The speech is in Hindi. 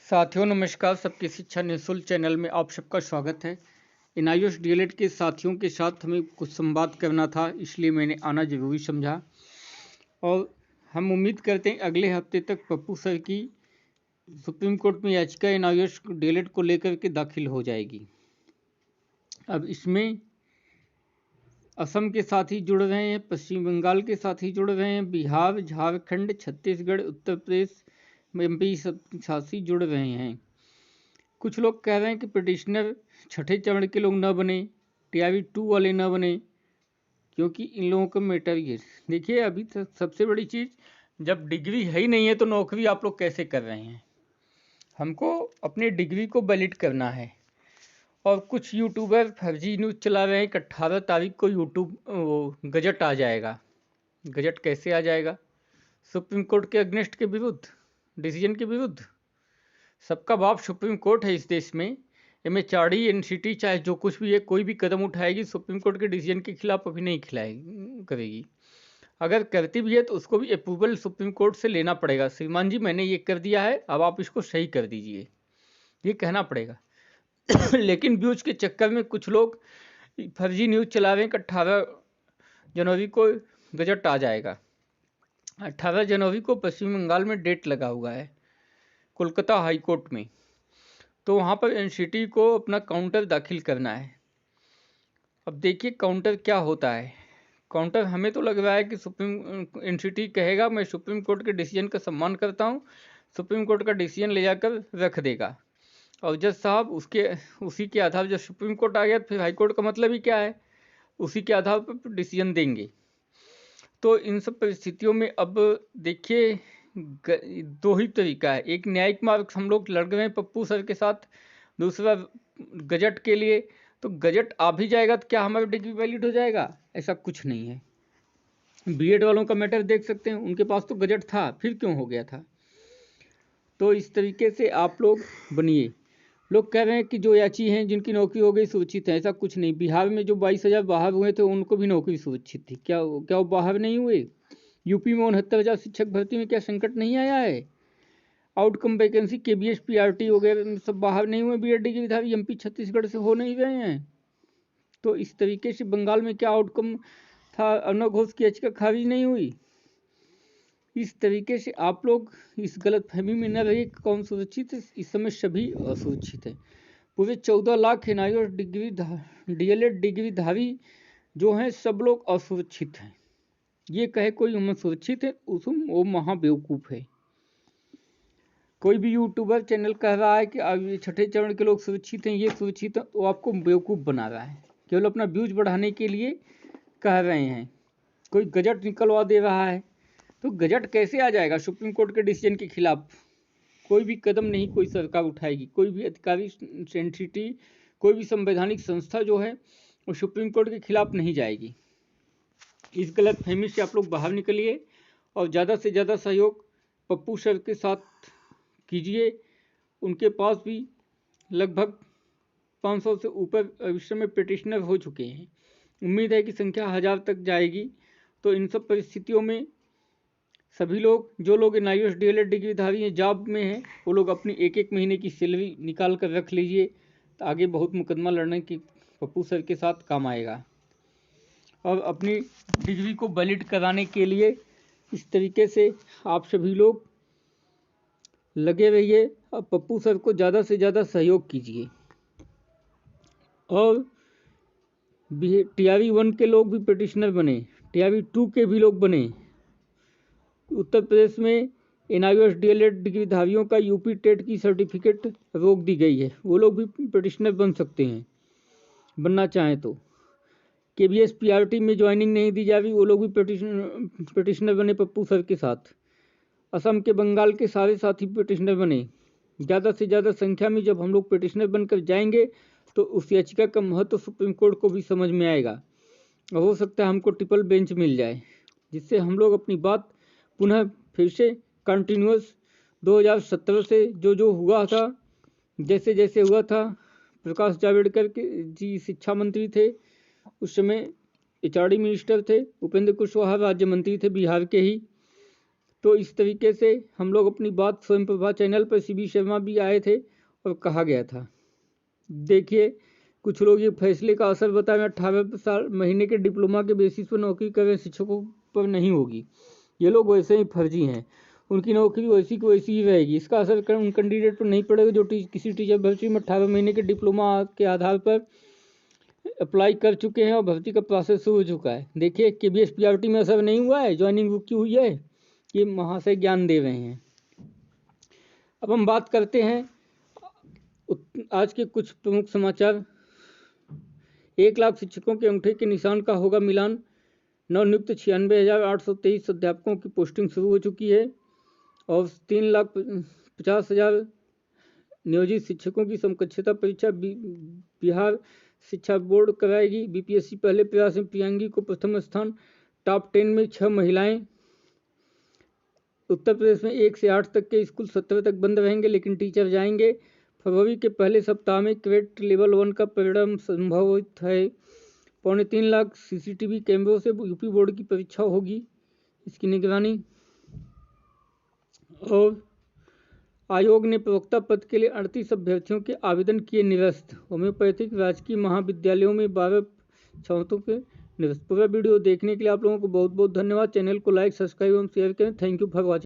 साथियों नमस्कार। सबकी शिक्षा निःशुल्क चैनल में आप सबका स्वागत है। एनआईओएस डीएलएड के साथियों के साथ हमें कुछ संवाद करना था, इसलिए मैंने आना जरूरी समझा और हम उम्मीद करते हैं अगले हफ्ते तक पप्पू सर की सुप्रीम कोर्ट में याचिका एनआईओएस डीएलएड को लेकर के दाखिल हो जाएगी। अब इसमें असम के साथी जुड़ रहे हैं, पश्चिम बंगाल के साथी जुड़ रहे हैं, बिहार, झारखंड, छत्तीसगढ़, उत्तर प्रदेश एमपी साथी जुड़ रहे हैं। कुछ लोग कह रहे हैं कि पिटिशनर छठे चरण के लोग न बने, टीआरबी 2 वाले न बने, क्योंकि इन लोगों का मैटर ये देखिए। अभी तक सबसे बड़ी चीज़, जब डिग्री है ही नहीं है तो नौकरी आप लोग कैसे कर रहे हैं? हमको अपनी डिग्री को वैलिड करना है। और कुछ यूट्यूबर फर्जी न्यूज़ चला रहे हैं कि 18 तारीख को यूट्यूब गजट आ जाएगा। गजट कैसे आ जाएगा? सुप्रीम कोर्ट के अगेंस्ट के विरुद्ध, डिसीजन के विरुद्ध। सबका बाप सुप्रीम कोर्ट है इस देश में। एमएचआरडी, एनसीटी चाहे जो कुछ भी है, कोई भी कदम उठाएगी सुप्रीम कोर्ट के डिसीजन के खिलाफ अभी नहीं करेगी। अगर करती भी है तो उसको भी अप्रूवल सुप्रीम कोर्ट से लेना पड़ेगा। श्रीमान जी मैंने ये कर दिया है, अब आप इसको सही कर दीजिए, ये कहना पड़ेगा। लेकिन व्यूज के चक्कर में कुछ लोग फर्जी न्यूज़ चला रहे हैं कि 18 जनवरी को गजट आ जाएगा। 18 जनवरी को पश्चिम बंगाल में डेट लगा हुआ है कोलकाता हाई कोर्ट में, तो वहाँ पर एनसीटी को अपना काउंटर दाखिल करना है। अब देखिए काउंटर क्या होता है। काउंटर हमें तो लग रहा है कि एनसीटी कहेगा मैं सुप्रीम कोर्ट के डिसीजन का सम्मान करता हूँ, सुप्रीम कोर्ट का डिसीजन ले जाकर रख देगा। और जज साहब उसी के आधार, जब सुप्रीम कोर्ट आ गया फिर हाई कोर्ट का मतलब ही क्या है, उसी के आधार पर डिसीजन देंगे। तो इन सब परिस्थितियों में अब देखिए दो ही तरीका है। एक न्यायिक मार्ग हम लोग लड़ रहे हैं पप्पू सर के साथ, दूसरा गजट के लिए। तो गजट आ भी जाएगा तो क्या हमारी डिग्री वैलिड हो जाएगा? ऐसा कुछ नहीं है। बीएड वालों का मैटर देख सकते हैं, उनके पास तो गजट था, फिर क्यों हो गया था? तो इस तरीके से आप लोग बनिए। लोग कह रहे हैं कि जो याची हैं जिनकी नौकरी हो गई सुरक्षित है, ऐसा कुछ नहीं। बिहार में जो 22,000 बाहर हुए थे उनको भी नौकरी सुरक्षित थी। क्या वो बाहर नहीं हुए? यूपी में 69,000 शिक्षक भर्ती में क्या संकट नहीं आया है? आउटकम वैकेंसी केबीएस पीआरटी वगैरह सब बाहर नहीं हुए बीएड डिग्रीधारी, एमपी छत्तीसगढ़ से हो नहीं रहे हैं। तो इस तरीके से बंगाल में क्या आउटकम था? अर्नब घोष की याचिका खारिज नहीं हुई। इस तरीके से आप लोग इस गलत फहमी में न रहिए कौन सुरक्षित है। इस समय सभी असुरक्षित है। पूरे 14 लाख एनआईओएस डीएलएड डिग्रीधारी जो हैं सब लोग असुरक्षित हैं। ये कहे कोई हम सुरक्षित है, वो महाबेवकूफ़ है। कोई भी यूट्यूबर चैनल कह रहा है कि छठे चरण के लोग सुरक्षित हैं, ये सुरक्षित है, तो आपको बेवकूफ़ बना रहा है, केवल अपना व्यूज बढ़ाने के लिए कह रहे हैं। कोई गजट निकलवा दे रहा है, तो गजट कैसे आ जाएगा? सुप्रीम कोर्ट के डिसीजन के खिलाफ कोई भी कदम नहीं कोई सरकार उठाएगी। कोई भी अधिकारी एंटिटी, कोई भी संवैधानिक संस्था जो है वो सुप्रीम कोर्ट के खिलाफ नहीं जाएगी। इस गलत फहमी से आप लोग बाहर निकलिए और ज़्यादा से ज़्यादा सहयोग पप्पू सर के साथ कीजिए। उनके पास भी लगभग 500 से ऊपर इस समय पिटिशनर हो चुके हैं। उम्मीद है कि संख्या 1000 तक जाएगी। तो इन सब परिस्थितियों में सभी लोग, जो लोग एनआईओएस डीएलएड डिग्रीधारी हैं, जॉब में हैं, वो लोग अपनी एक महीने की सैलरी निकाल कर रख लीजिए। तो आगे बहुत मुकदमा लड़ने की पप्पू सर के साथ काम आएगा। और अपनी डिग्री को वैलिड कराने के लिए इस तरीके से आप सभी लोग लगे रहिए और पप्पू सर को ज़्यादा से ज़्यादा सहयोग कीजिए। और टीआरबी 1 के लोग भी पिटिशनर बने, टीआरबी 2 के भी लोग बने। उत्तर प्रदेश में एनआईओएस डीएलएड डिग्रीधारियों का यूपी टेट की सर्टिफिकेट रोक दी गई है, वो लोग भी पिटिशनर बन सकते हैं बनना चाहें तो। केबीएस पीआरटी में ज्वाइनिंग नहीं दी जा रही, वो लोग भी पिटिशनर बने पप्पू सर के साथ। असम के, बंगाल के सारे साथी पिटिशनर बने। ज़्यादा से ज़्यादा संख्या में जब हम लोग पिटिशनर बनकर जाएंगे तो उस याचिका का महत्व सुप्रीम कोर्ट को भी समझ में आएगा। और हो सकता है हमको ट्रिपल बेंच मिल जाए, जिससे हम लोग अपनी बात पुनः फिर से कंटिन्यूस 2017 से जो हुआ था, जैसे जैसे हुआ था। प्रकाश जावड़ेकर के जी शिक्षा मंत्री थे, उस समय एचआरडी मिनिस्टर थे, उपेंद्र कुशवाहा राज्य मंत्री थे बिहार के ही। तो इस तरीके से हम लोग अपनी बात स्वयं प्रभा चैनल पर CB शर्मा भी आए थे और कहा गया था। देखिए कुछ लोग ये फैसले का असर बताएं 18 साल महीने के डिप्लोमा के बेसिस पर नौकरी कर रहे शिक्षकों पर नहीं होगी। ये लोग वैसे ही फर्जी हैं, उनकी नौकरी वैसी की वैसी ही रहेगी। इसका असर उन कैंडिडेट पर नहीं पड़ेगा जो किसी टीचर भर्ती में 18 महीने के डिप्लोमा के आधार पर अप्लाई कर चुके हैं और भर्ती का प्रोसेस शुरू हो चुका है। देखिए KBS PRT में असर नहीं हुआ है, ज्वाइनिंग रुकी हुई है, ये महाशय ज्ञान दे रहे हैं। अब हम बात करते हैं आज के कुछ प्रमुख समाचार। 1 लाख शिक्षकों के अंगूठे के निशान का होगा मिलान। नवनियुक्त 96,823 अध्यापकों की पोस्टिंग शुरू हो चुकी है और 3,50,000 नियोजित शिक्षकों की समकक्षता परीक्षा बिहार शिक्षा बोर्ड कराएगी। BPSC पहले प्रयास में प्रियांगी को प्रथम स्थान। टॉप 10 में 6 महिलाएं। उत्तर प्रदेश में 1 से 8 तक के स्कूल 17 तक बंद रहेंगे लेकिन टीचर जाएंगे। फरवरी के पहले सप्ताह में क्वेट लेवल 1 का परिणाम संभवित है। 3.25 लाख CCTV कैमरों से यूपी बोर्ड की परीक्षा होगी, इसकी निगरानी। और आयोग ने प्रवक्ता पद के लिए 38 अभ्यर्थियों के आवेदन किए निरस्त। होम्योपैथिक राजकीय महाविद्यालयों में 12 छात्रों के निरस्त। पूरा वीडियो देखने के लिए आप लोगों को बहुत बहुत धन्यवाद। चैनल को लाइक, सब्सक्राइब एवं शेयर करें। Thank you for watching.